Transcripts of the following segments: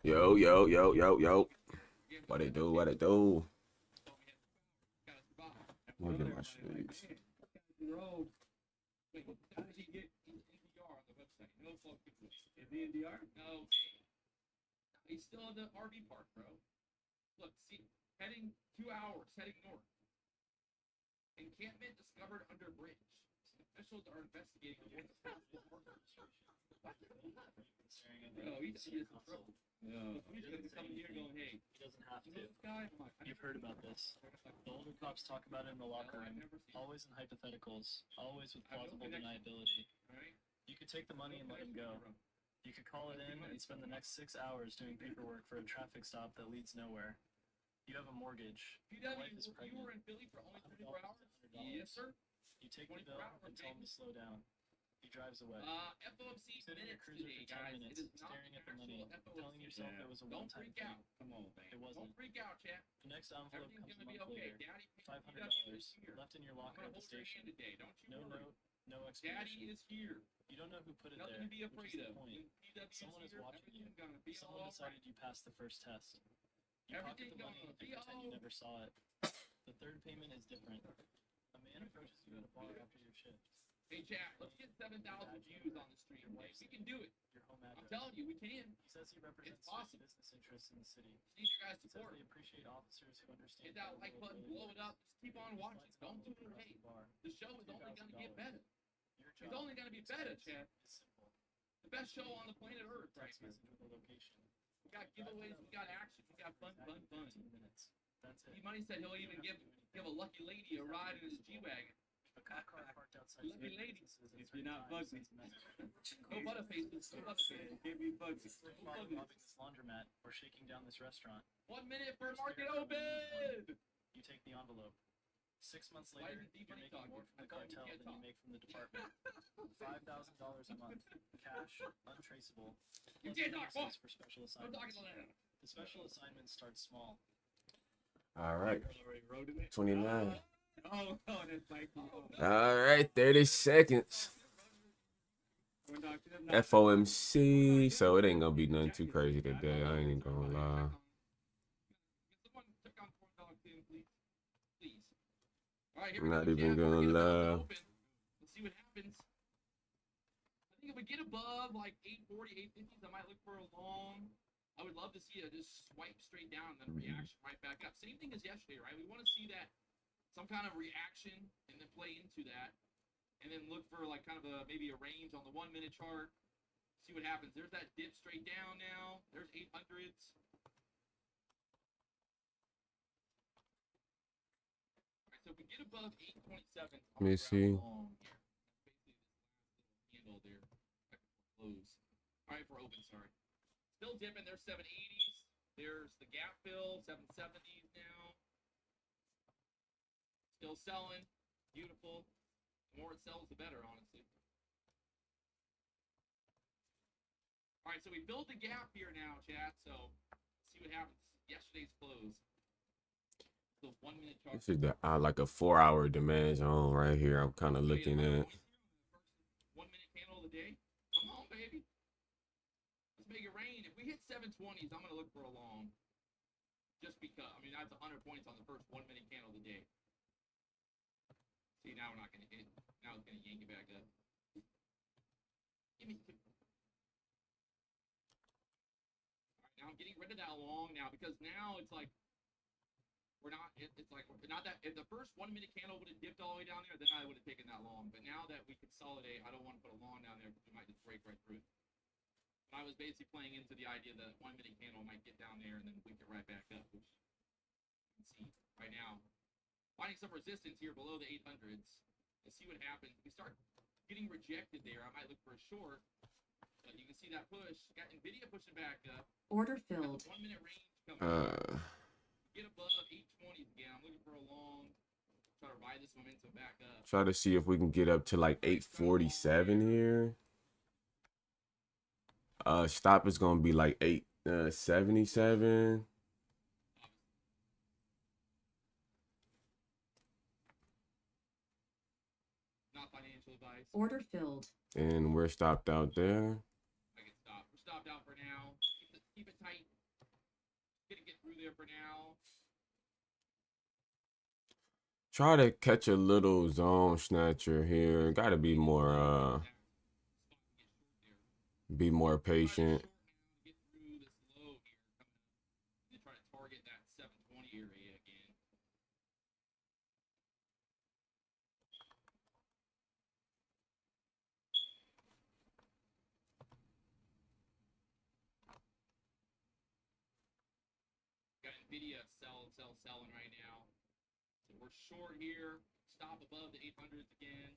Yo, yo, yo, yo, yo. What it do? What it do? Let me get my shoes. No, he's still in the RV park, bro. Look, see, heading 2 hours, heading north. Encampment discovered under bridge. Officials are investigating the possible murder. No, he's in trouble. No. He's going to come here going, hey. He doesn't have to. You've heard about this. The older cops talk about it in the locker room. Always in hypotheticals. Always with plausible deniability. You could take the money and let him go. You could call it in and spend the next 6 hours doing paperwork for a traffic stop that leads nowhere. You have a mortgage. Your wife is pregnant. You were in Philly for only 24 hours? Yes, sir. You take the bill and tell him to slow down. He drives away. FOMC Sit in your minutes cruiser today, for 10 guys. minutes, It is not staring at the money, FOMC. telling yourself it was a Don't one-time freak out. thing. Come on, man. It wasn't. Don't freak out, chat. The next envelope Everything's comes a gonna be month okay. later. Daddy, $500 left in your locker I'm at the gonna hold your hand station. today. Don't you No worry. note, no Daddy explanation. is here. You don't know who put it Nothing there, to be which afraid is the of. point. When PW Someone is here, watching you. everything's gonna be Someone all decided right. you passed the first test. You pocket the money and pretend you never saw it. The third payment is different. A man approaches you at a bar after your shift. Hey, chat, let's get 7,000 views on the stream today. We can do it. Your home I'm address. telling you, we can. He says he represents possible. business interests in the city. Need your guys' He says support. they appreciate officers who understand. Hit that like button, blow it up. Just keep on watching. Don't do it late. The show is only going to get better. It's only going to be better, chat. It's simple. The best show on the planet Earth right Text here. message with a location. We got giveaways, we got action, we got fun, fun, fun. 15 minutes. That's it. Money said he'll even give a lucky lady a ride in his G-Wagon. A cop car parked outside. Lucky lady. If you're not bugging. No butterfaces. No butterfaces. Can't be bugging. Robbing this laundromat or shaking down this restaurant. 1 minute for market open. You take the envelope. 6 months Why later, is it you're money making talking? more from the I thought we cartel can't than you talk. make from the department. $5,000 a month, cash, untraceable. You plus can't talk. bonuses for special I'm talking assignments. to that. The special assignments start small. All right. Already wrote it. 29. Oh, that's like. All right, 30 seconds. FOMC. So it ain't gonna be nothing too crazy today. I ain't even gonna lie. Someone check on $4 too, please. All right, here I'm we not go, even chat. gonna Market about to lie. open. Let's see what happens. I think if we get above like 840, 850s, I might look for a long. I would love to see it just swipe straight down and then reaction right back up. Same thing as yesterday, right? We want to see that some kind of reaction and then play into that, and then look for like kind of a maybe a range on the 1 minute chart. See what happens. There's that dip straight down now. There's 800s. So if we get above 827, Let me see. long here. Basically, this last little handle there. Close. All right, for open, sorry. Still dipping. There's 780s. There's the gap fill, 770s now. Still selling. Beautiful. The more it sells, the better, honestly. All right, so we built the gap here now, chat. So see what happens. Yesterday's close. The 1 minute chart. This is the like a 4-hour demand zone right here. I'm kind of looking at. 1 minute candle of the day. Come on, baby. Let's make it rain. If we hit 720s, I'm gonna look for a long. Just because, I mean, that's 100 points on the first 1 minute candle of the day. See, now we're not gonna hit. Now it's gonna yank it back up. Give me. All right, now I'm getting rid of that long now because now it's like we're not. It's like not that. If the first 1 minute candle would have dipped all the way down there, then I would have taken that long. But now that we consolidate, I don't want to put a long down there because we might just break right through it. But I was basically playing into the idea that 1 minute candle might get down there and then weak it right back up, which you can see right now. Finding some resistance here below the 800s. Let's see what happens. If we start getting rejected there, I might look for a short. But you can see that push. Got NVIDIA pushing back up. Order filled. 1 minute range coming up. Get above 820s again. I'm looking for a long. Try to ride this momentum back up. Try to see if we can get up to like 847 here. Stop is gonna be like 877. Not financial advice. Order filled. And we're stopped out there. I can stop. We're stopped out for now. Keep it tight. there for now. Try to catch a little zone snatcher here. Got to be more patient. Get through this low here coming up. And try to target that 720 area again. Got Nvidia selling right now. So we're short here. Stop above the 800s again.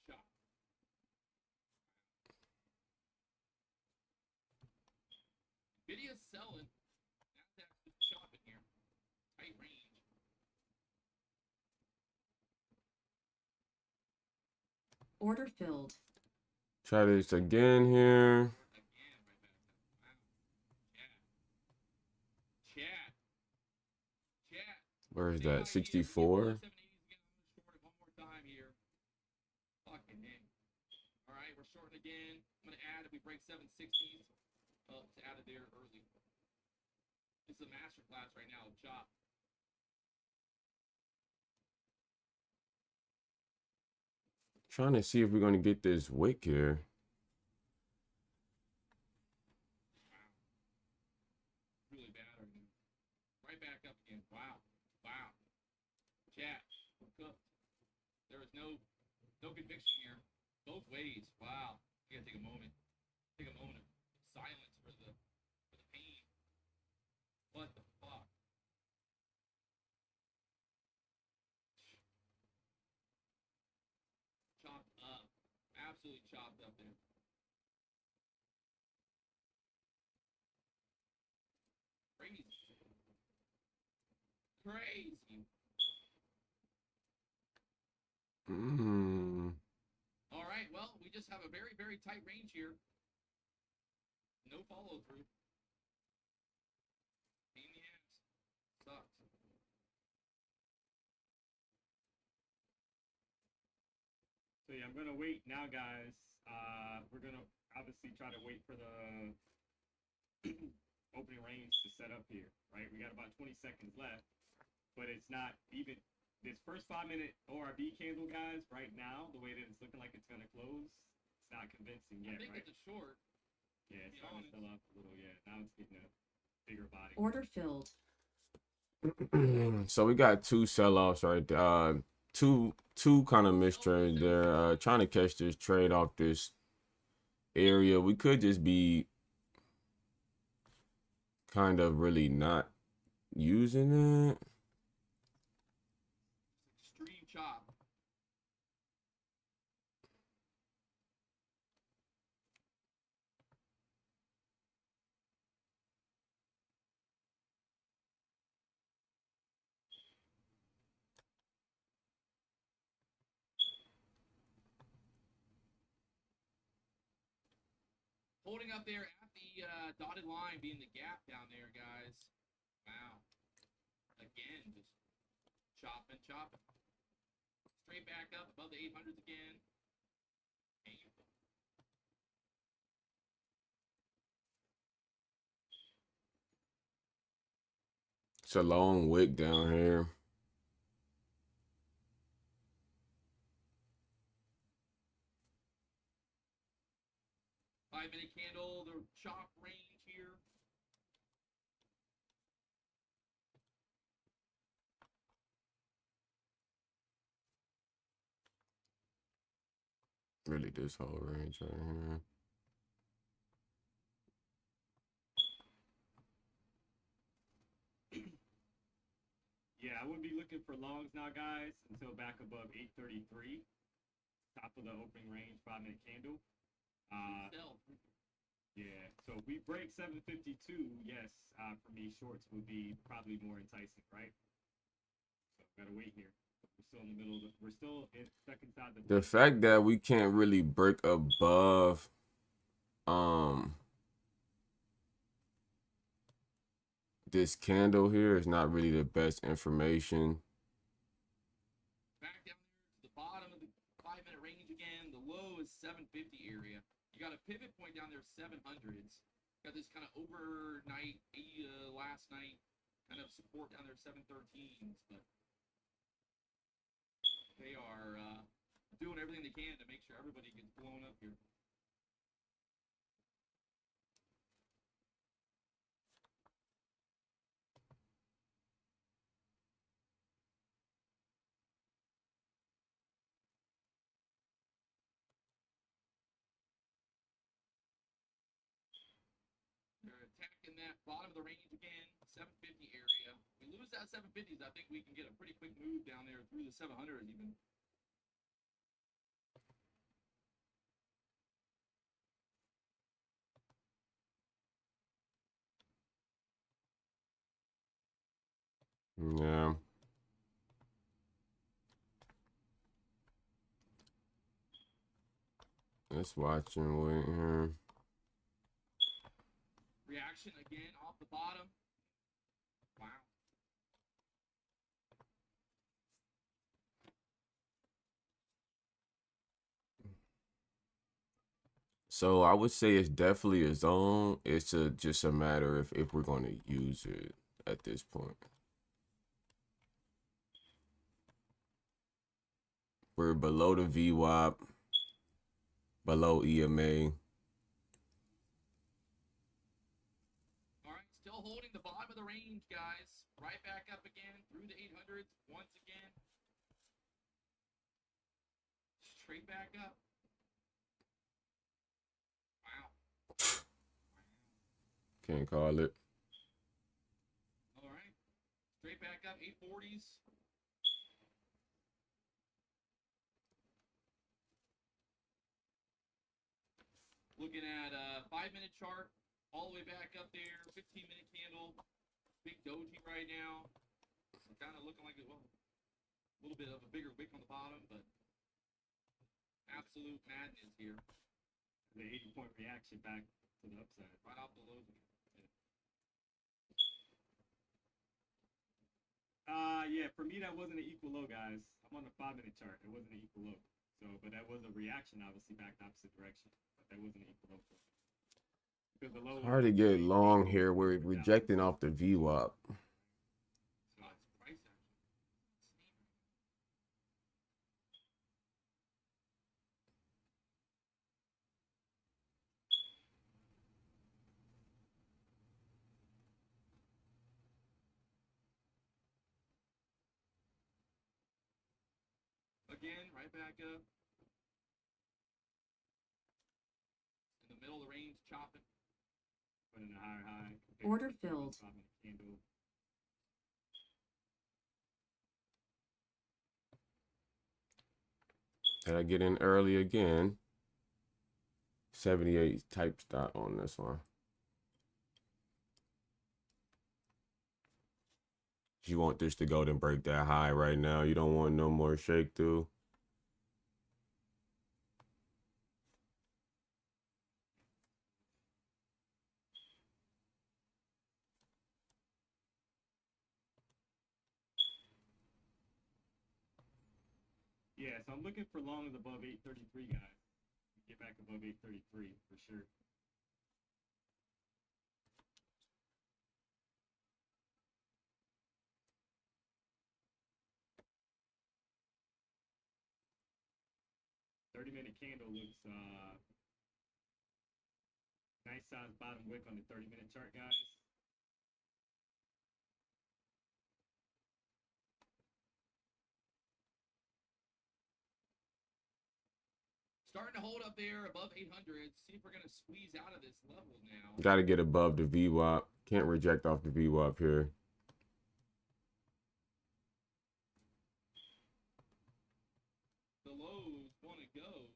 Shot. Nvidia's selling. NASDAQ's just shopping here. Tight range. Order filled. Try this again here. Again, right back. Wow. Chat. Where is that? 64? 780s again. I'm gonna short it one more time here. Fucking hell. All right, we're shorting again. I'm gonna add if we break 760s. To add it there early. This is a master class right now of chop. Trying to see if we're going to get this wick here. Wow. Really bad right now. Right back up again. Wow. Wow. Chat. We're cooked. There is no conviction here. Both ways. Wow. You gotta take a moment. Take a moment of silence for the pain. What the fuck? Chopped up. Absolutely chopped up there. Crazy. Crazy. All right, well, we just have a very, very tight range here. No follow through. Pain in the ass. Sucks. So yeah, I'm gonna wait now, guys. We're gonna obviously try to wait for the opening range to set up here, right? We got about 20 seconds left, but it's not even this first 5-minute ORB candle, guys. Right now, the way that it's looking like it's gonna close, it's not convincing yet, I think right? it's a short. Yeah, it's starting to fill up a little. Yeah, now it's getting a bigger body. Order filled. So we got two sell-offs right there. Two kind of mistrades there. Trying to catch this trade off this area. We could just be kind of really not using it. Extreme chop. Holding up there at the dotted line, being the gap down there, guys. Wow. Again, just chopping. Straight back up above the 800s again. Painful. It's a long wick down here. Five-minute candle, the chop range here. Really, this whole range right here. Yeah, I would be looking for longs now, guys, until back above 833, top of the opening range 5-minute candle. Sell. Yeah, so if we break 752, yes, for me, shorts would be probably more enticing, right? So gotta wait here. We're still in the middle of we're still stuck inside The fact that we can't really break above this candle here is not really the best information. Back down there to the bottom of the 5-minute range again. The low is 750 area. You got a pivot point down there, 700s. Got this kind of overnight, last night kind of support down there, 713s. But they are doing everything they can to make sure everybody gets blown up here. They're attacking that bottom of the range again, 750 area. We lose that 750s, I think we can get a pretty quick move down there through the 700s even. Yeah. Let's watch and wait here. Reaction again off the bottom. Wow. So I would say it's definitely a zone. It's just a matter if we're going to use it at this point. We're below the VWAP, below EMA. All right, still holding the bottom of the range, guys. Right back up again through the 800s once again. Straight back up. Wow. Can't call it. All right. Straight back up, 840s. Looking at a 5-minute chart, all the way back up there, 15-minute candle, big doji right now. Kind of looking like a little bit of a bigger wick on the bottom, but absolute madness here. The 80-point reaction back to the upside. Right off the lows again. Yeah, for me that wasn't an equal low, guys. I'm on the 5-minute chart. It wasn't an equal low. So, but that was a reaction, obviously, back the opposite direction. But that wasn't an equal low for me. Because the low. Hard to get long here. We're rejecting off the VWAP. So it's price action. Again, right back up. In the middle of the range, chopping. Putting a higher high. Order filled. 5-minute candle. Did I get in early again? 78 type stop on this one. You want this to go and break that high right now. You don't want no more shake through. Yeah, so I'm looking for longs above 833, guys. Get back above 833 for sure. Minute candle looks nice size bottom wick on the 30-minute chart, guys. Starting to hold up there above 800. See if we're going to squeeze out of this level now. Got to get above the VWAP. Can't reject off the VWAP here. The lows want to go.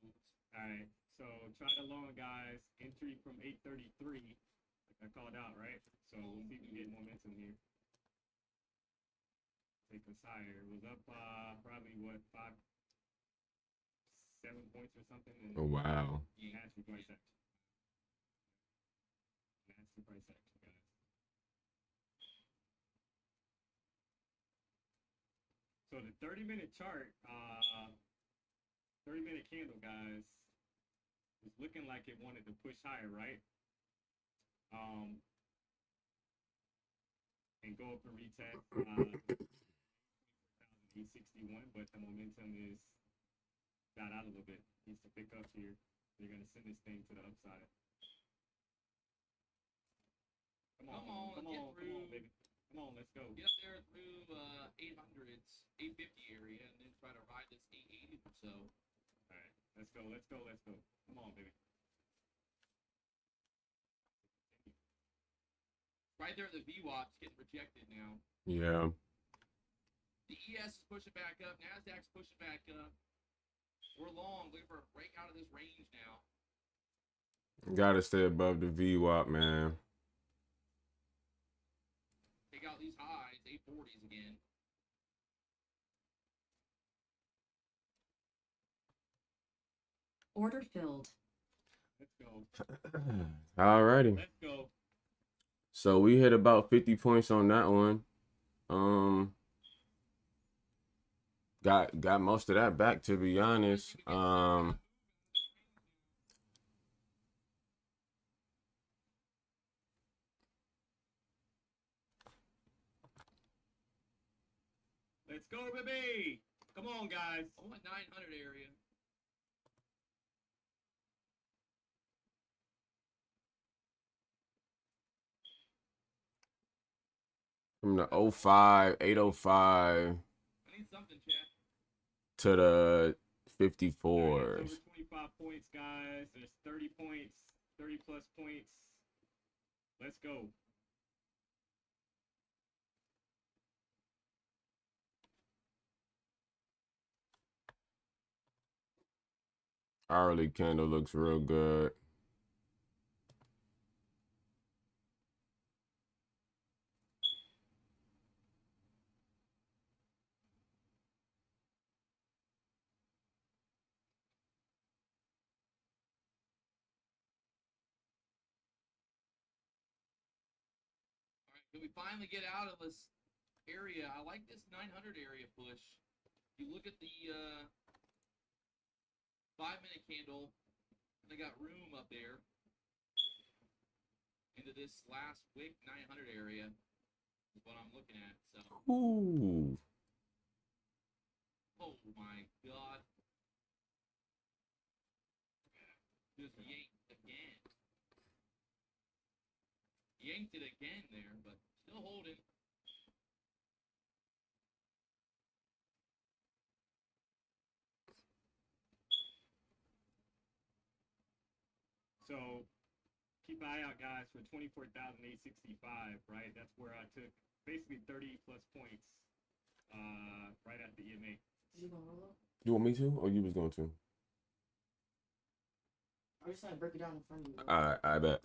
All right, so try the long, guys. Entry from 833, like I called out, right? So we'll see if we get momentum here. Take us higher. It was up probably what 7 points or something. And Oh wow. nasty price action. Nasty price action, guys. So the 30-minute chart, 30-minute candle, guys. was looking like it wanted to push higher, right? And go up and retest 861, but the momentum is got out a little bit. Needs to pick up here. They're gonna send this thing to the upside. Come on, baby. Come on, let's go. Get up there through 800s, 850 area, and then try to ride this 880 or so. All right, let's go. Come on, baby. Right there, the VWAP's getting rejected now. Yeah. The ES is pushing back up. NASDAQ's pushing back up. We're long. Looking for a break out of this range now. Gotta stay above the VWAP, man. Take out these highs, 840s again. Order filled. Let's go. Alrighty. Let's go. So we hit about 50 points on that one. Got most of that back, to be honest. Let's go, baby. Come on, guys. Oh, a 900 area. From the 05, 805 I need something, chat. to the All right, 54s. it's over 25 points, guys. There's 30 points, 30 plus points. Let's go. Hourly candle looks real good. All right, can we finally get out of this area? I like this 900 area push. You look at the 5-minute candle, and they got room up there into this last wick 900 area is what I'm looking at. So, Ooh. oh my God. Just yanked again. Yanked it again there, but still holding. So keep an eye out, guys, for 24,865, right? That's where I took basically 30 plus points right at the EMA. You gonna roll up? You want me to, or you was going to? I'm just trying to break it down in front of you. Bro. All right, I bet.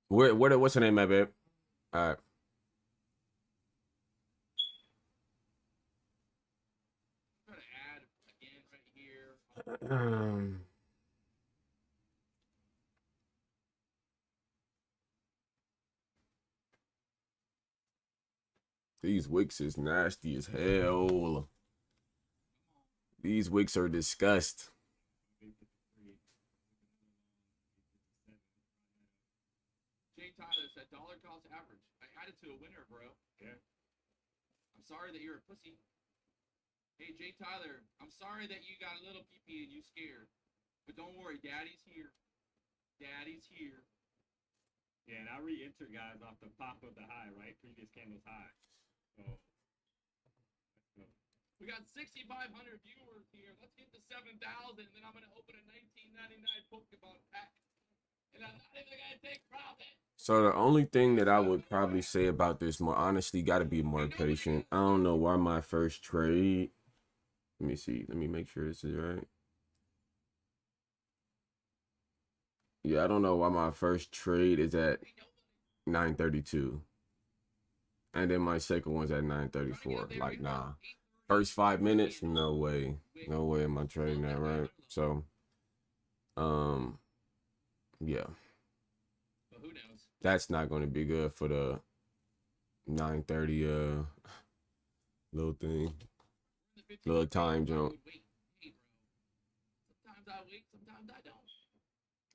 What's her name, my babe? All right. Try to add again right here. These wicks is nasty as hell. These wicks are disgust. Jay Tyler said dollar cost average. I added to a winner, bro. Yeah. I'm sorry that you're a pussy. Hey, Jay Tyler, I'm sorry that you got a little pee-pee and you scared. But don't worry, Daddy's here. Daddy's here. Yeah, and I re-entered, guys, off the pop of the high, right? Previous candle's high. So, let's go. We got 6,500 viewers here. Let's get to 7,000, and then I'm going to open a 1999 Pokemon pack. And I'm not even going to take profit. So the only thing that I would probably say about this, more honestly, got to be more patient. I don't know why my first trade. Let me see. Let me make sure this is right. Yeah, I don't know why my first trade is at 932. And then my second one's at 934. Like, nah. First 5 minutes? No way. No way am I trading that, right? So, yeah. But who knows? That's not going to be good for the 930 little thing. Little time jump. Sometimes I wait, sometimes sometimes I don't.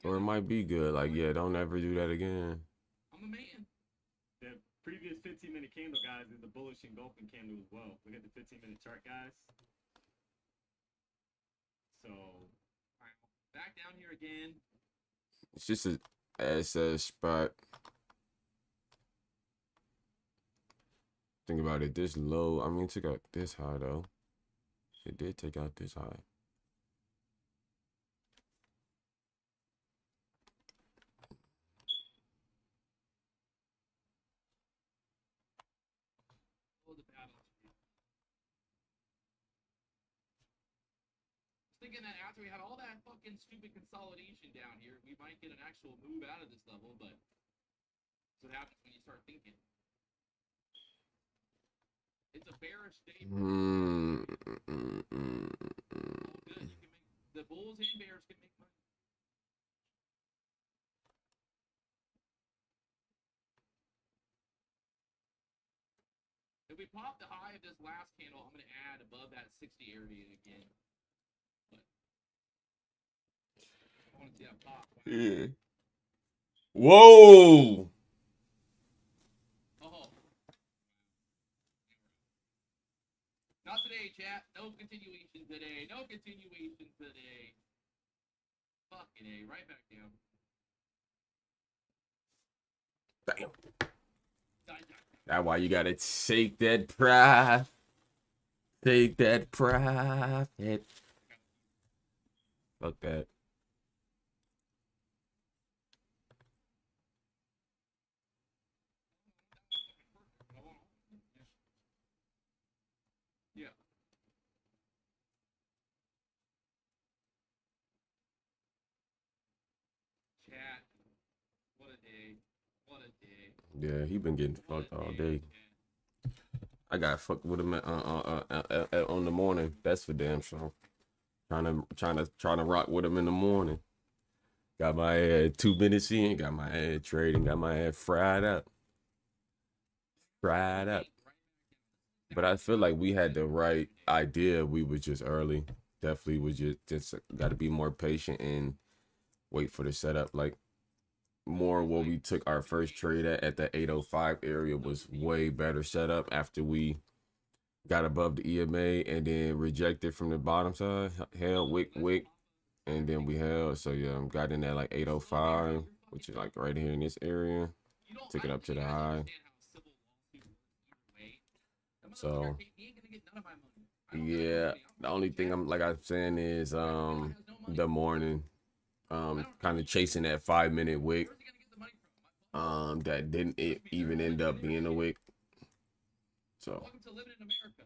Or it might be good. Like, yeah, don't ever do that again. I'm a man. The previous 15-minute candle, guys, is the bullish engulfing candle as well. Look at the 15-minute chart, guys. So, Alright, back down here again. It's just a SS spot. Think about it. This low. I mean, it took out this high though. It did take out this high. Oh, the balance sheet. I was thinking that after we had all that fucking stupid consolidation down here, we might get an actual move out of this level, but that's what happens when you start thinking. It's a bearish day. Mm. Good. You can make the bulls and bears can make money. If we pop the high of this last candle, I'm going to add above that 60 area again. But I want to see that pop. Yeah. Whoa. Oh. Not today, chat. No continuation today. No continuation today. Fucking A. Right back down. Damn. Die, die. That's why you gotta take that profit. Take that profit. Fuck that. Yeah. Chat. What a day. What a day. Yeah, he been getting What fucked a all day, day. chat. I got fucked with him on the morning. That's for damn sure. Trying to rock with him in the morning. Got my head 2 minutes in. Got my head trading. Got my head fried up. Fried up. But I feel like we had the right idea. We was just early. Definitely was just got to be more patient and wait for the setup. Like more where we took our first trade at the 805 area was way better setup after we got above the EMA and then rejected from the bottom side. Held wick, and then we held. So yeah, got in at like 805, which is like right here in this area. Took it up to the high. So yeah, the only thing I'm like I'm saying is the morning kind of chasing that 5-minute wick that didn't even end up being a wick. So welcome to living in America,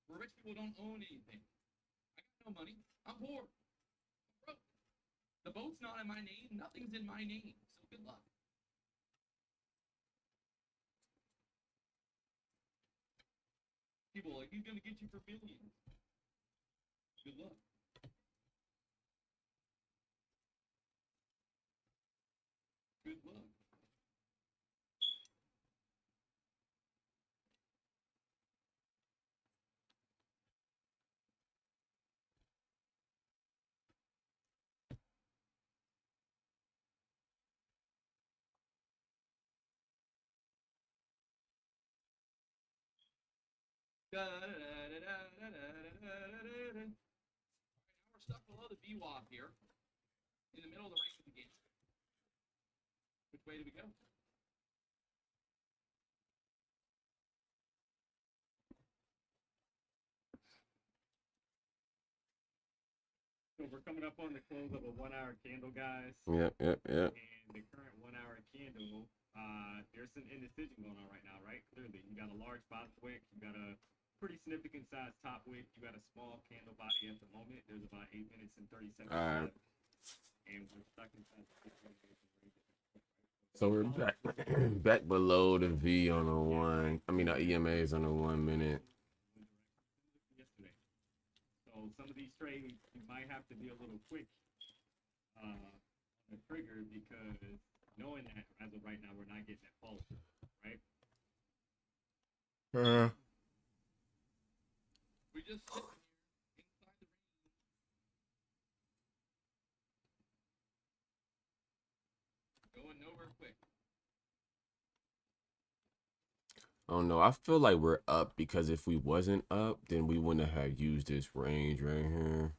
where rich people don't own anything. I got no money. I'm poor. I'm broke. The boat's not in my name. Nothing's in my name. So good luck. People are like, he's gonna get you for billions. Good luck. Good luck. Now we're stuck below the VWAP here, in the middle of the range again. Which way do we go? so we're coming up on the close of a 1-hour candle, guys. yep. And the current 1-hour candle, there's some indecision going on right now, right? Clearly, you got a large bottom wick, you got a pretty significant size top wick, you got a small candle body at the moment. There's about 8 minutes and 30 seconds All right. left, and we're stuck inside the 6 minute range. So we're back below the V on the one. I mean, the EMA is on the 1 minute. Yesterday. So some of these trades you might have to be a little quick on the trigger because knowing that as of right now we're not getting that follow, right? We just sit here inside the range. going nowhere quick. I don't know. I feel like we're up because if we wasn't up, then we wouldn't have used this range right here.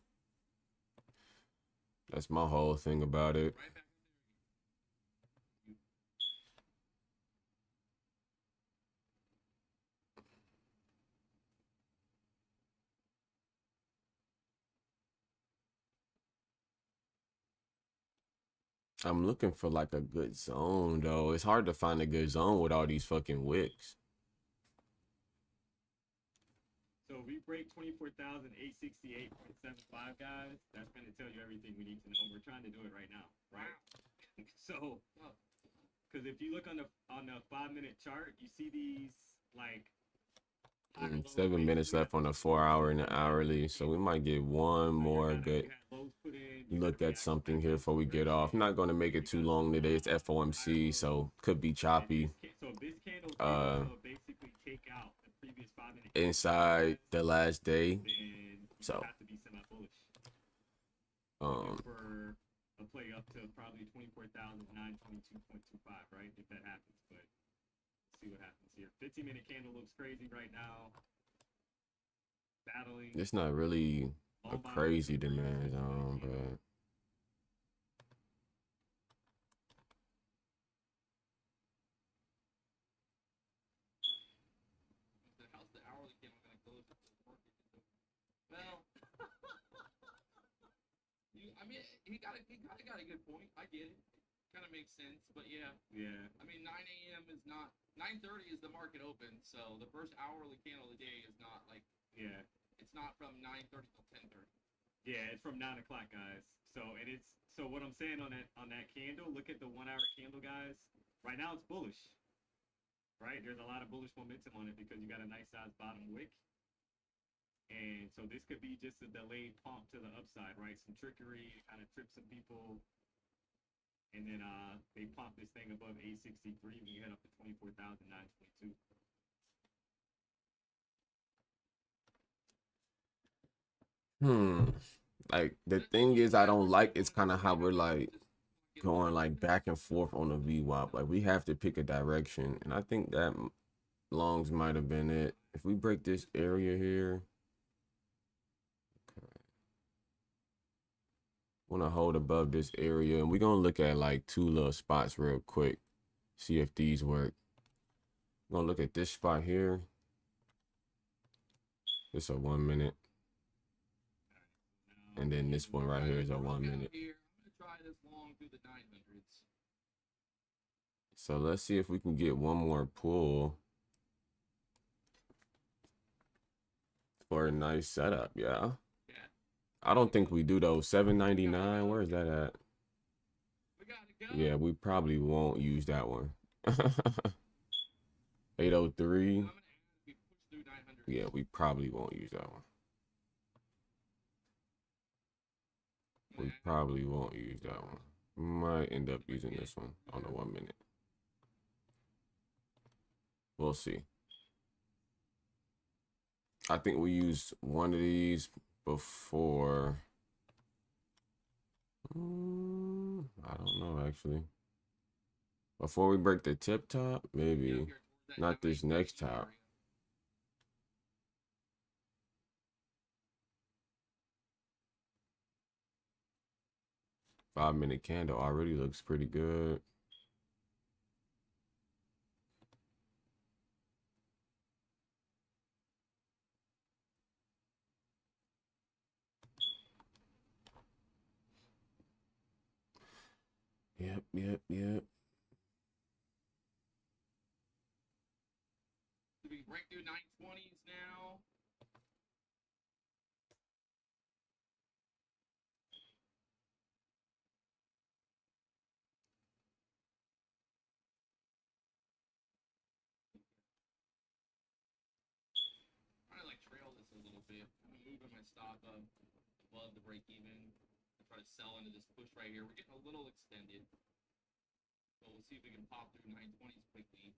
That's my whole thing about it. Right back. I'm looking for like a good zone though. It's hard to find a good zone with all these fucking wicks. So if we break 24,868.75, guys, that's going to tell you everything we need to know. We're trying to do it right now, right? So, because if you look on the 5-minute chart, you see these like 7 minutes left on the 4-hour and the hourly, so we might get one more good look at something here before we get off. I'm not going to make it too long today. It's FOMC, so could be choppy. So this candle basically take out the previous 5-minute inside the last day, so have to be semi-bullish. For a play up to probably 24,922.25, right? If that happens, but let's see what happens here. 15-minute candle looks crazy right now. Battling. it's not really a crazy demand zone, but How's the hourly candle gonna close if the market is open? Well, I mean, he kind of got a good point. I get it. Kind of makes sense, but yeah. Yeah. I mean, 9 a.m. is not 9:30 is the market open, so the first hourly candle of the day is not like it's not from 9:30 till 10:30. Yeah, it's from 9 o'clock, guys. So what I'm saying on that candle. Look at the 1-hour candle, guys. Right now it's bullish. Right, there's a lot of bullish momentum on it because you got a nice size bottom wick. And so this could be just a delayed pump to the upside, right? Some trickery, kind of trip some people. And then they pump this thing above 863 when you head up to 24,922. like the thing is, I don't like it's kind of how we're like going like back and forth on the VWAP. Like we have to pick a direction, and I think that longs might have been it. If we break this area here, want to hold above this area, and we're gonna look at like two little spots real quick, see if these work. I'm gonna look at this spot here. It's a 1 minute, and then this one right here is a 1 minute. Here, I'm gonna try this long through the 900s. So let's see if we can get one more pull for a nice setup. Yeah. I don't think we do though. 799. Where is that at? We gotta go. Yeah, we probably won't use that one. 803. Yeah, we probably won't use that one. We probably won't use that one. Might end up using this one on the 1 minute. We'll see. I think we used one of these before. I don't know actually. Before we break the tip top, maybe. Not this next top. Five-minute candle already looks pretty good. Yep. Do we break through 920s now? Trying to like trail this a little bit. I'm moving my stop up above the break even. I try to sell into this push right here. We're getting a little extended. So we'll see if we can pop through 920s quickly.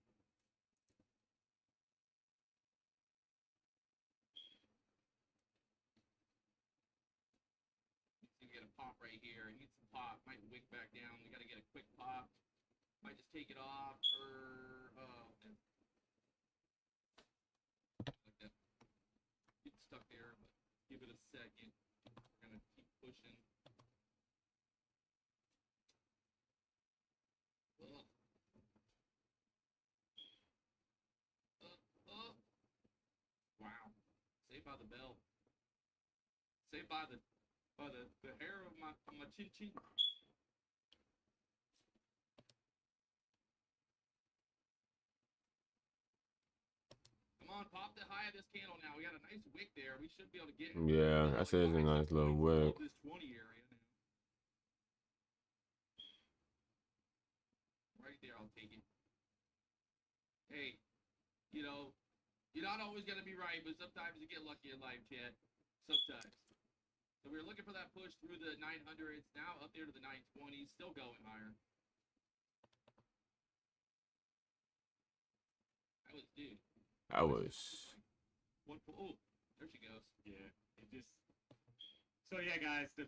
See, we get a pop right here. He needs some pop. Might wick back down. We got to get a quick pop. Might just take it off or like that. Get stuck there, but give it a second. We're gonna keep pushing. Wow. Saved by the bell. Saved by the hair of my chin chin. Come on, pop the high of this candle now. We got a nice wick there. We should be able to get. Yeah, that says a nice little wick. This 20 area now. Right there, I'll take it. Hey, you know, you're not always gonna be right, but sometimes you get lucky in life, Chad. Sometimes. So we were looking for that push through the 900s. Now up there to the 920s. Still going higher. That was, dude. That was. Oh, there she goes. Yeah, it just. So yeah, guys, the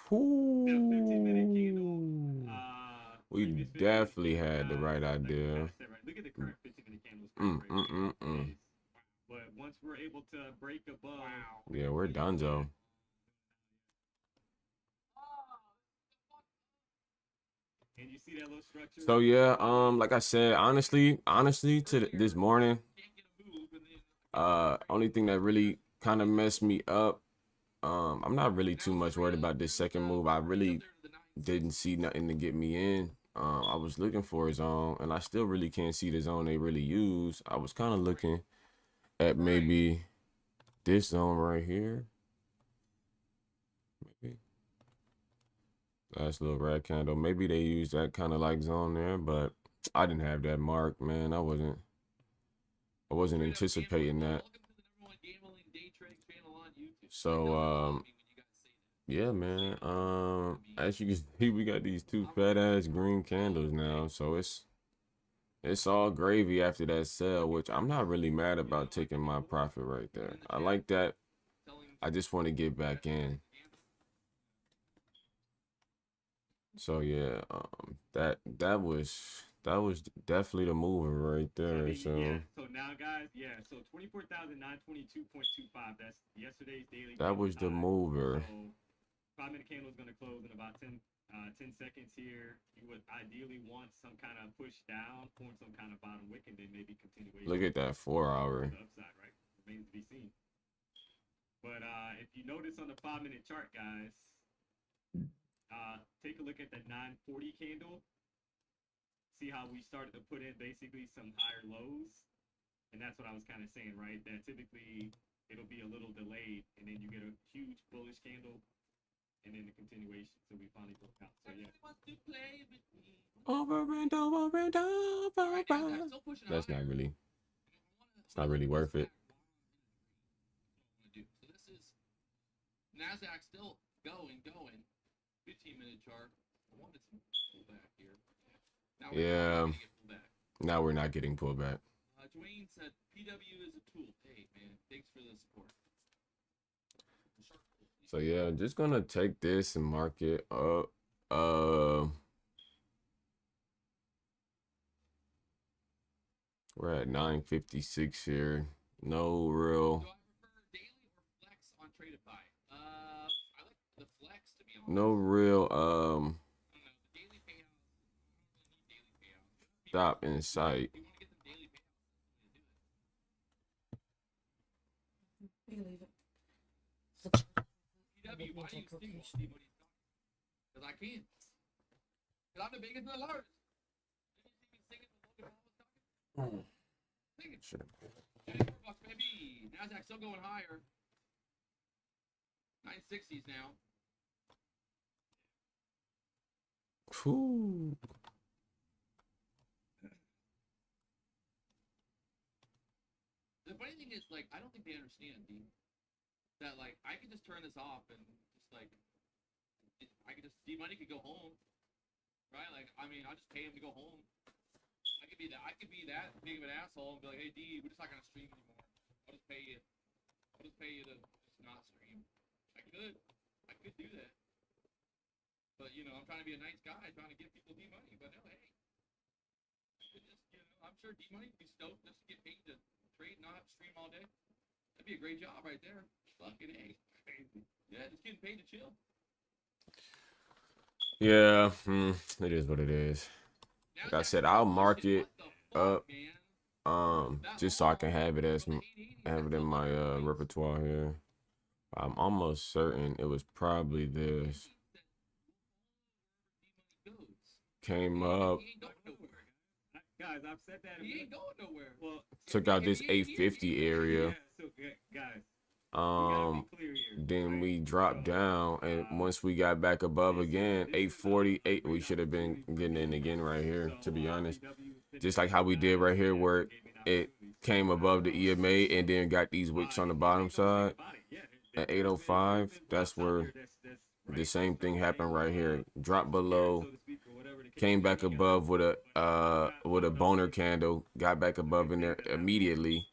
15-minute candle. We definitely had the right idea. Look at the current 15-minute candles. But once we're able to break above. Wow. Yeah, we're donezo. And you see that little structure? So yeah, like I said, honestly, to this morning, only thing that really kind of messed me up, I'm not really too much worried about this second move. I really didn't see nothing to get me in. I was looking for a zone, and I still really can't see the zone they really use. I was kind of looking at maybe this zone right here. Maybe. Last little red candle. Maybe they use that kind of like zone there, but I didn't have that mark, man. I wasn't anticipating that. So yeah, man. As you can see, we got these two fat ass green candles now, so it's all gravy after that sell, which I'm not really mad about taking my profit right there. I like that. I just want to get back in. So yeah, that was definitely the mover right there. Yeah, So now guys, so 24,922.25. That's yesterday's daily. that was the mover. So 5-minute candle is gonna close in about 10 seconds here. You would ideally want some kind of push down, form some kind of bottom wick, and then maybe continuation. Look at that 4 hour. The upside, right? Remains to be seen. But if you notice on the 5-minute chart, guys, take a look at the 940 candle. See how we started to put in basically some higher lows, and that's what I was kind of saying, right? That typically it'll be a little delayed, and then you get a huge bullish candle, and then the continuation. So we finally broke out. So yeah. Over and over and over. That's not really. It's not really worth it. So this is NASDAQ still going. 15-minute chart. I wanted some pullback here. Yeah. Now we're not getting pullback. Dwayne said PW is a tool. Hey man, thanks for the support. So yeah, just gonna take this and mark it up. We're at 956 here. No real. Do I prefer daily or flex on Tradeify? I like the flex, to be honest. No real I don't know, the daily payout. I don't really need daily payout. stop in sight. You want to get the daily payout? We can leave it. PW, why do you think what he's talking? Because I can. Because I'm the biggest and the largest. Did you see me singing when Logan Paul was talking? Singing. Sure. $24, baby. NASDAQ still going higher. 960s now. Whew. The funny thing is, like, I don't think they understand, Dean. That, like, I could just turn this off and just, like, I could just, D-Money could go home. Right? Like, I mean, I'll just pay him to go home. I could be that big of an asshole and be like, hey, D, we're just not gonna stream anymore. I'll just pay you to just not stream. I could do that. But, you know, I'm trying to be a nice guy, trying to give people D-Money. But no, hey, sure D-Money would be stoked just to get paid to trade, not have to stream all day. That'd be a great job right there. Fucking A. Crazy. Yeah, just getting paid to chill. Yeah, it is what it is. Like I said, I'll mark it up, just so I can have it as have it in my repertoire here. I'm almost certain it was probably this. Came up, Guys, I've said that. He ain't going nowhere. Well, took out this 850 area. yeah, so guys, we gotta be clear here, Then right? we dropped So, down, and once we got back above again, 848, we should have been getting in again right here, to be honest. Just like how we did right here, where it came above the EMA and then got these wicks on the bottom side at 805. That's where the same thing happened right here. Dropped below, came back above with a boner candle, got back above in there immediately,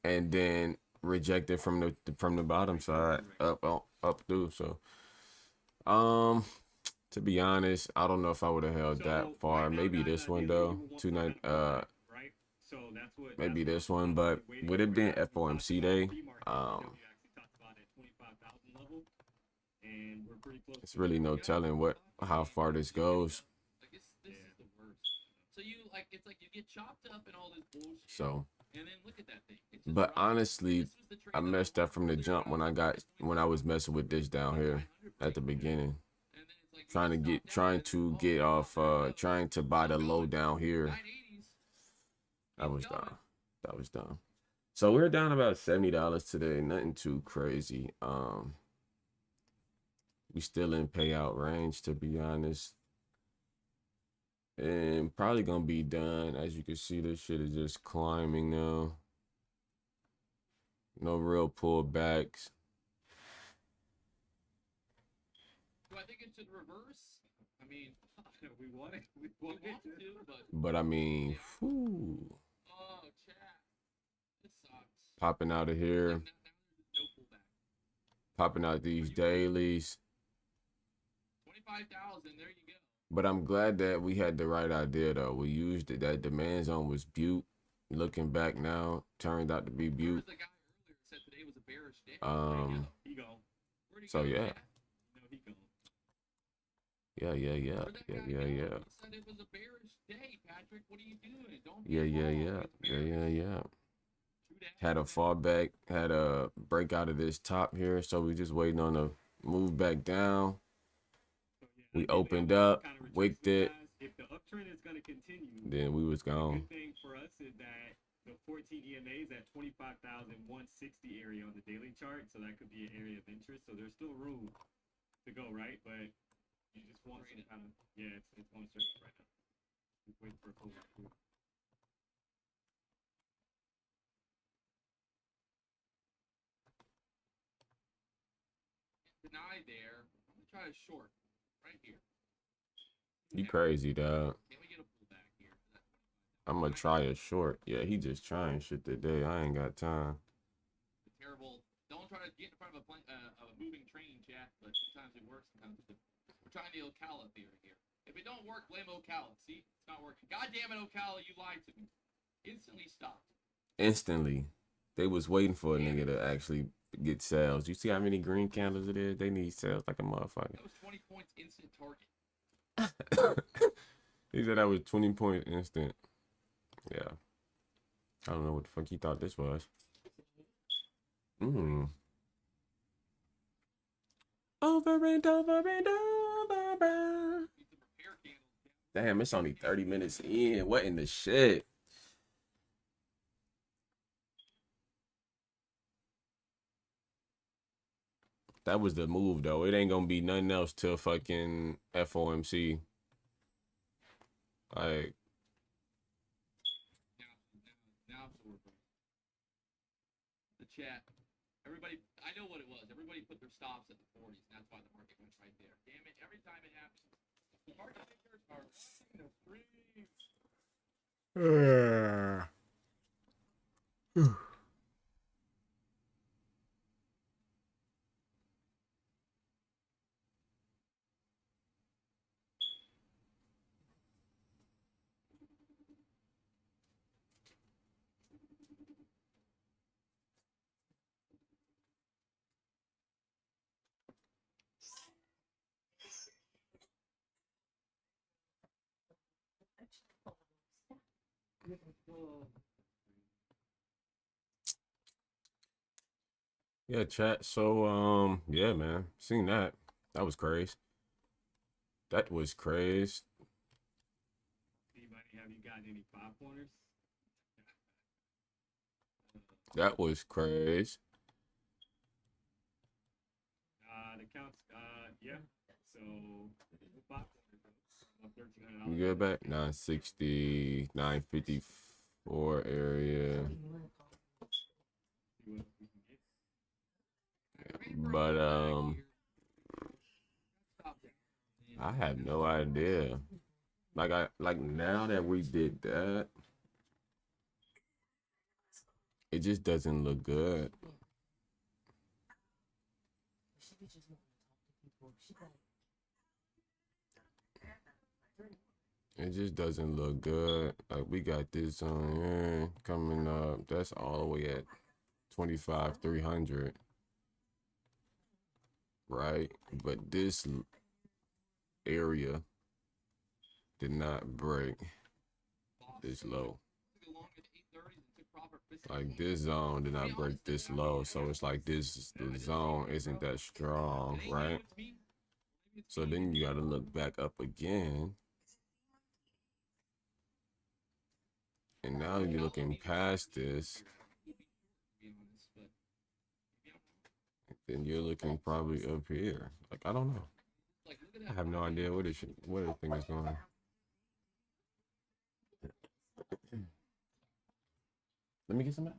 and then rejected from the bottom side up through. So to be honest, I don't know if I would have held that far. Maybe this one though. Maybe this one, but with it being FOMC day, it's really no telling how far this goes. Like this is the worst. So you like it's like you get chopped up in all this bullshit. So, and then look at that thing. It's just but rough. honestly, This was the trade I that messed up from the went jump when I was messing with this down here at the beginning. and then it's like Trying to buy the low down here. 980s. That was dumb. So we're down about $70 today. Nothing too crazy. We still in payout range, to be honest. And probably gonna be done. As you can see, this shit is just climbing now. No real pullbacks. Do I think it should reverse? I mean, we want it. We we want want it. to, but But I mean, whew, oh, chat, this sucks. popping out of Like, here, now there's no pullback. popping out these dailies. 25,000. There you go. But I'm glad that we had the right idea though. We used it. That demand zone was Butte. Looking back now, turned out to be There Butte. was the guy earlier who said today was a bearish day. He go. Where'd he So go, yeah. chat? No, he go. Yeah. Where'd that guy go? He said it was a bearish day, Patrick. What are you doing? Don't be wrong. It's bearish. Yeah. True that. Had a fallback, had a break out of this top here, so we just waiting on a move back down. So, yeah, We I think opened the up, kind of wicked it, guys, if the uptrend is gonna continue, then we was the gone. good thing for us is that the 14 EMAs at 25,160 area on the daily chart, so that could be an area of interest. So there's still room to go, right? But you just want some kind of it's going straight up right now. Just wait for a pullback. Deny there. I'm gonna try a short right here. You crazy, dog. Can we get a pullback here? I'm gonna try a short. Yeah, he just trying shit today. I ain't got time. Terrible. Don't try to get in front of a moving train, chat. But sometimes it works. Sometimes it doesn't. We're trying the Ocala theory here. If it don't work, blame Ocala. See, it's not working. God damn it, Ocala, you lied to me. Instantly stopped. Instantly, they was waiting for a nigga to actually get sales. You see how many green candles it is? They need sales like a motherfucker. That was 20 points instant target. He said that was 20 point instant. Yeah. I don't know what the fuck he thought this was. Over and over and over. Damn, it's only 30 minutes in. What in the shit? That was the move, though. It ain't gonna be nothing else till fucking FOMC. Like, Now it's over. The chat. Everybody, I know what it was. Everybody put their stops at the 40s, and that's why the market went right there. Damn it! Every time it happens, the market makers are running the streets. Yeah, chat. So yeah, man. Seen that. That was crazy. That was crazy. Anybody, have you gotten any popcorners? That was crazy. The counts, yeah. So, popcorners, about $1,300. You get back 960, 954 area. See what we can get. But I have no idea. Like now that we did that, it just doesn't look good. It just doesn't look good. Like we got this on here coming up. That's all the way at 25,300. Right? But this area did not break this low. Like this zone did not break this low. So it's like this the zone isn't that strong, right? So then you gotta look back up again. And now you're looking past this. Then you're looking probably up here. Like I don't know. I have no idea where this thing is going. Let me get some.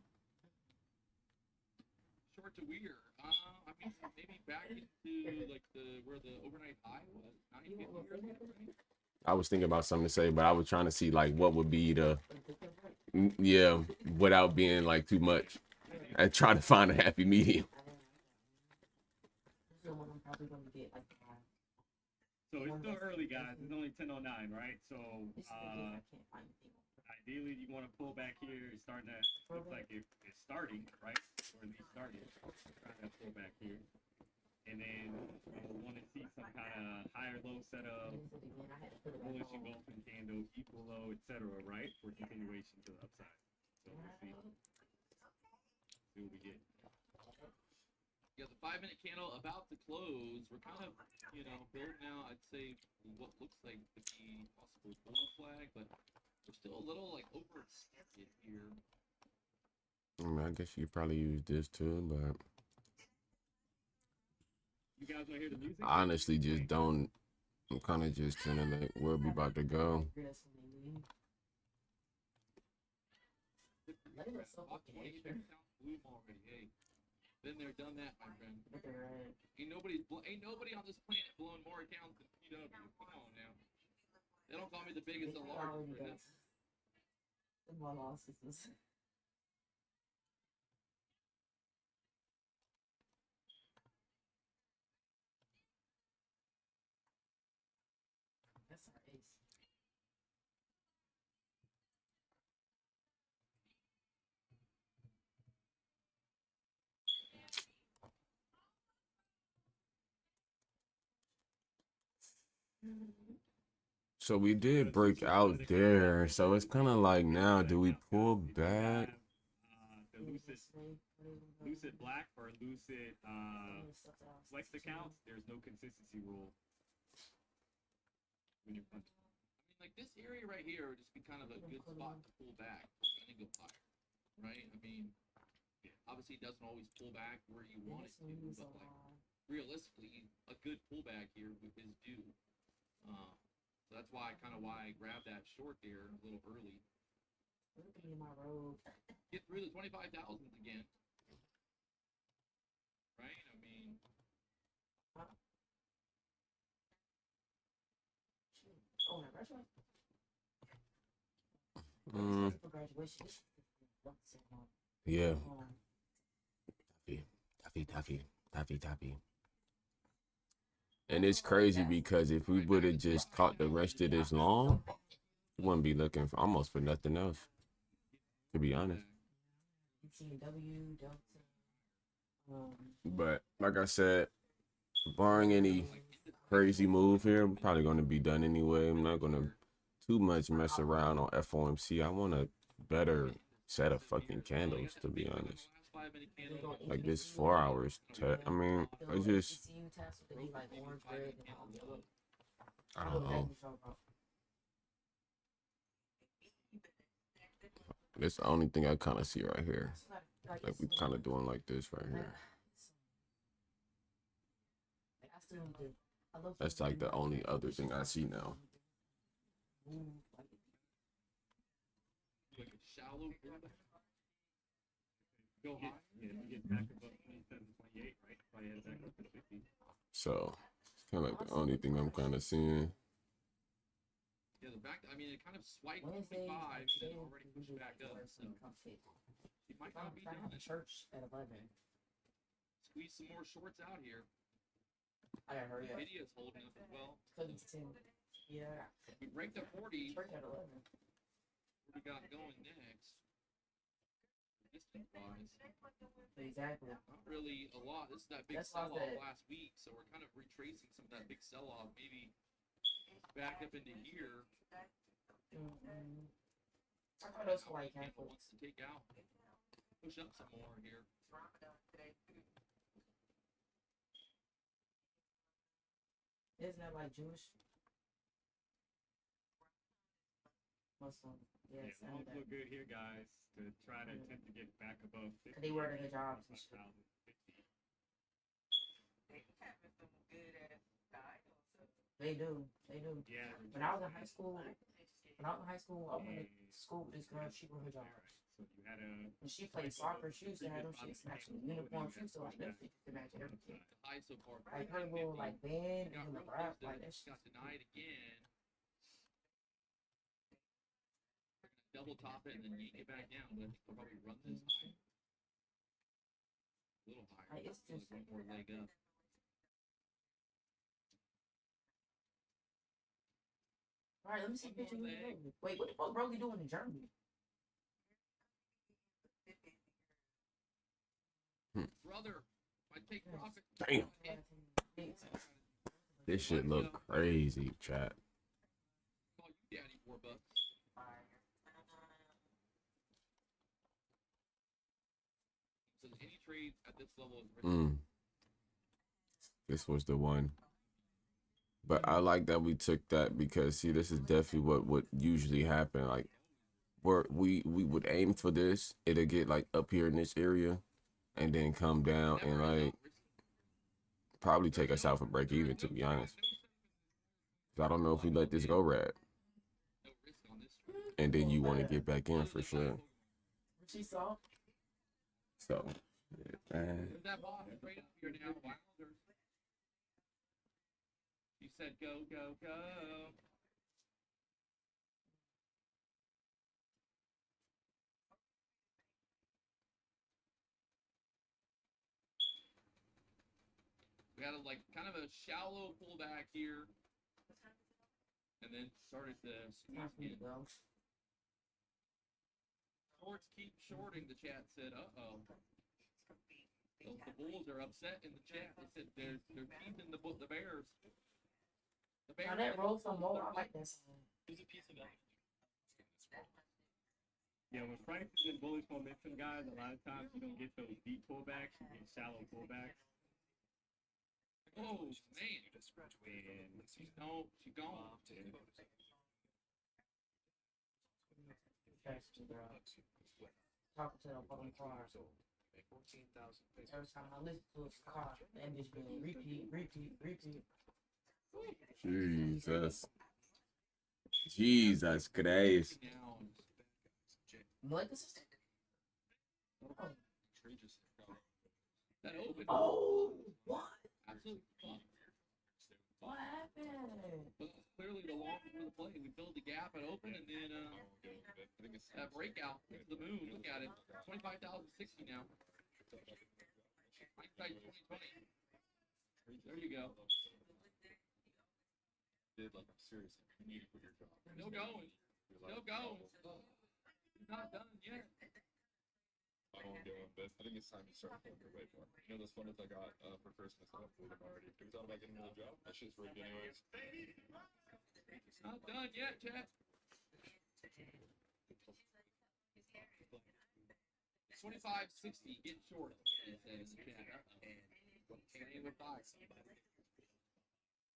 Short to weird. I mean, maybe back into like where the overnight high was, 950 or something, right? I was thinking about something to say, but I was trying to see like what would be the without being like too much. I try to find a happy medium. So it's still early, guys. It's only 10:09, right? So ideally, you want to pull back here. It's starting to looks like it's starting, right? Or at least started. Trying to pull back here, and then you'll want to see some kind of higher low setup, bullish engulfing candle, equal low, etc. Right, for continuation to the upside. So we'll see what we get. Yeah, the 5-minute candle about to close. We're kind of, building out, I'd say, what looks like to be possible bull flag, but we're still a little like overextended here. I mean, I guess you could probably use this too, but You guys want to hear the music? I honestly just don't. I'm kind of just kind of like where we about to go. Been there, done that, my friend. Ain't nobody on this planet blowing more accounts than PW. Come on now. They don't call me the biggest and largest for this. My losses. That's our ace. So we did break out there. So it's kind of like now, do we pull back? The lucid black or lucid flex accounts, there's no consistency rule when you're punching. I mean, like this area right here would just be kind of a good spot to pull back and go higher, right? I mean, obviously it doesn't always pull back where you want it to, but like realistically, a good pullback here is due. So that's why I grabbed that short there a little early. In my road. Get through the 25,000s again. Right? I mean, Oh, graduation. Graduation. Yeah. Taffy. And it's crazy because if we would have just caught the rest of this long, we wouldn't be looking for almost for nothing else. To be honest. But like I said, barring any crazy move here, I'm probably going to be done anyway. I'm not going to too much mess around on FOMC. I want to better set of fucking candles, to be honest. Last 5 minute candle. Like this 4 hours. I mean, it's just See you tassel, they be like orange, red, and yellow. I don't know. That's the only thing I kind of see right here. Like we kind of doing like this right here. That's like the only other thing I see now. Like a shallow pullback. Go high. Yeah, you get back above 27, 28, right? Probably head back up to 50. So it's kind of like the only thing I'm kind of seeing. Yeah, the back. I mean, it kind of swiped Wednesday, 25 and then like, already pushed back up. So he might not be I'm doing at it. church at 11. Squeeze some more shorts out here. I gotta hurry up. Nvidia's holding up as well. Cause it's 10. Yeah. We break the 40. Church at 11. What we got going next? Distance wise, Exactly. not really a lot. This is that big That's why I sell-off said- last week, so we're kind of retracing some of that big sell-off. Maybe back up into here. Mm-hmm. I thought those Hawaii Campbell Catholics. wants to take out, push up some more here. Isn't that like Jewish? Muslim. Yeah, Yes, long look good here, guys. To try to attempt to get back above 50. They wear their hijabs and shit. 50. They do. They do. Yeah. When I was in high school, I went to school with this girl. She wore hijabs. So you had a When she played soccer, she used to have them shits matching the uniform. She used to like them shits to match everything. High so far. Like her little like band Got and the real rap, close like there. that shit. Got denied again. They're gonna double top it and then yank it back down, but I think they'll probably run this high. A little higher. Like, it's so just- one more leg up. All right, let me see a picture of Broly. Wait, what the fuck Broly doing in Germany? Brother, I take profit. Damn. This shit look crazy, chat. Call you daddy, $4. So any trade at this level is risky. This was the one. But I like that we took that because see, this is definitely what would usually happen. Like we would aim for this, it'll get like up here in this area and then come down and like probably take us out for break even, to be honest. 'Cause I don't know if we let this go rat. No risk on this. And then you want to get back in for sure. She saw. So There's that boss straight up here now. Wilders. He said go, go, go. We had a like kind of a shallow pullback here. And then started to squeeze in. Shorts keep shorting, the chat said, uh-oh. The Bulls are upset in the chat. They said they're keeping the Bears. The Bears. Now that rolls some more, I like this. There's a piece of that. Yeah, when price is in bullish momentum, guys, a lot of times you don't get those deep pullbacks, you get shallow pullbacks. Oh, man. And She's gone. She's gone. Talking to the bottom car. Every time I listen to his car, that bitch being repeat. Jesus Christ. Now. Like this. That open. Oh, what? Absolutely fucked. What happened? But clearly the long for the play. We filled the gap at open and then that breakout into the moon. Look at it. 25,060 now. Hindsight 2020. There you go. Did like seriously, you need to quit your job. Still going. Still going. He's not done yet. I don't want to go on, but I think it's time to start pulling your weight more. You know those funnels I got for Christmas? I don't them already. Have you thought about getting another job? That shit's rigged anyways. Not done yet, chat. 25.60, get short. He said in the chat. Same with buys.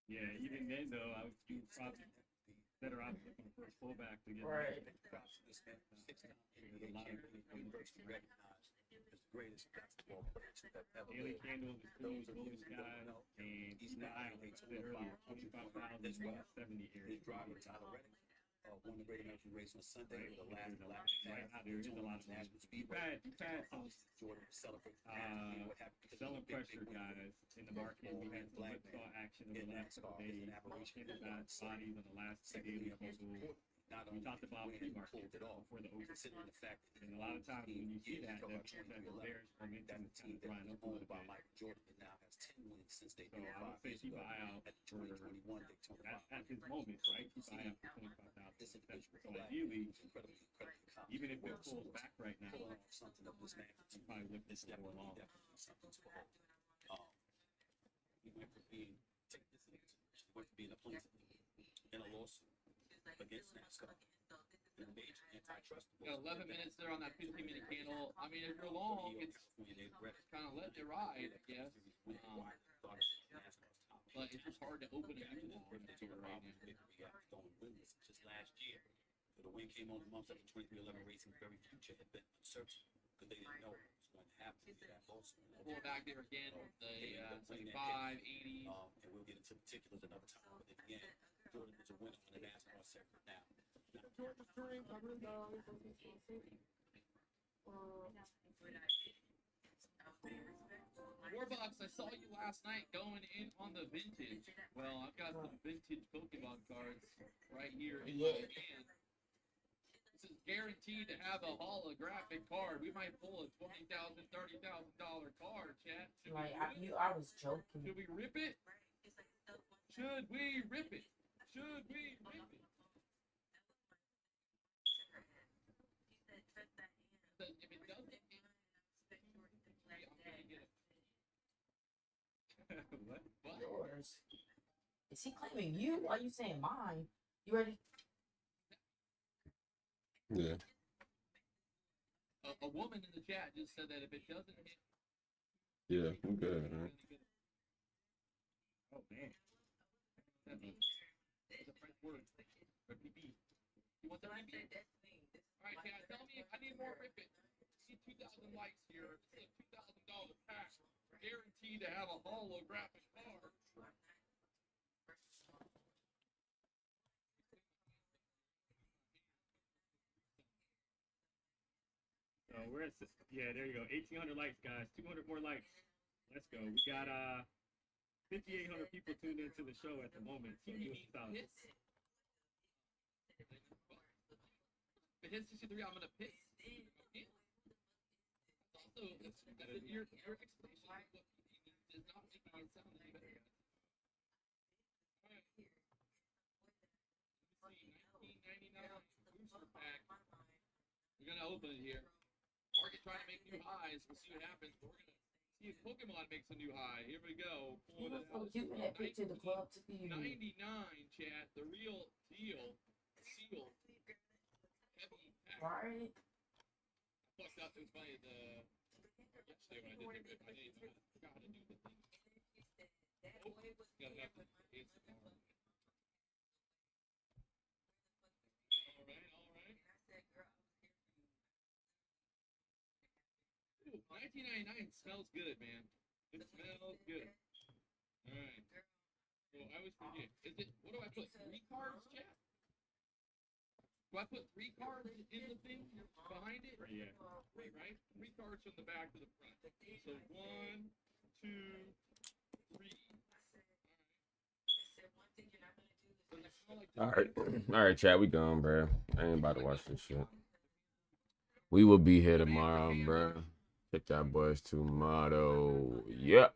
Yeah, even then though, I would be probably better off looking for a pullback to get Right. There's a lot of daily candle is really bullish guys, and he's not I said earlier 25,000 70 area. Won the great American race on Sunday with a last lap. Right now, there is a lot of national you've speedway. had some Jordan celebrate selling pressure guys in the market. We had some whipsaw action over the last couple days. Candle bodies on the last two daily candles. We talked about pre-market before the open. Considering the fact that And a lot of times when you see that bearish momentum is kind of drying up a little bit. Michael Jordan now has 10 wins since they So I would say keep an eye out at the 2021 Daytona. at his moment, right? Keep an eye out for 25,000. So ideally, Incredibly even if it pulls back right now, something of this magnitude. I'm probably looking It's for more long. definitely something to behold. He went from being, take this into consideration, went from being a plaintiff in a lawsuit against NASDAQ in a major antitrust. You got 11 minutes there on that 15-minute candle. I mean, if you're long, it's kind of letting it ride, I guess. But it's just hard to open a new long right now. Just last year, the win came on the month after 2311 racing, very future had been uncertain because they didn't know what was going to happen with that lawsuit. Pull back there again, the 75, 80. And we'll get into particulars another time. But again, Jordan is a winner on the NASCAR circuit now. Warbucks, I saw you last night going in on the vintage. Well, I've got some vintage Pokemon cards right here in my hand. This is guaranteed to have a holographic card. We might pull a $20,000, $30,000 card, chat. Like I was joking. Should we rip it? Should we rip it? Should we rip it? If it doesn't, I'm gonna get it. What? What? Yours. Is he claiming you? Why are you saying mine? You ready? Yeah. A woman in the chat just said that if it doesn't hit, Yeah, I'm good, man. Oh man. that's a French word. RPB. You want the RPB? Alright, chat, tell me I need more rip it. I need 2,000 likes here. This is a $2,000 pack. Guaranteed to have a holographic card. So we're at there you go. 1,800 likes, guys. 200 more likes. Let's go. We got 5,800 people tuned into the show at the moment. So You do mean solid. piss? If it hits 63, I'm gonna piss. Also, your explanation of what PD means is not making it sound any better. Alright. Let me see, 1999 booster pack. We're gonna open it here. Market trying to make new highs. We'll see what happens. We're gonna see if Pokemon makes a new high. Here we go. He Pulling was it so out. cute when that picture of the club took you. 99, chat. The real deal. Sealed. Heavy pack. Right? Fucked up. It was funny. Yesterday when I did I forgot how to do the thing. Oh, gotta have to ASMR. All right. Ooh, 1999 smells good, man. It smells good. All right. So I always forget. Is it? What do I put? 3 cards, chat? Do I put 3 cards in the thing behind it? Yeah. 3, right? 3 cards from the back to the front. So 1, 2, 3. All right. All right, chat. We gone, bro. I ain't about to watch this shit. We will be here tomorrow, bro. Check y'all boys tomorrow. Yep.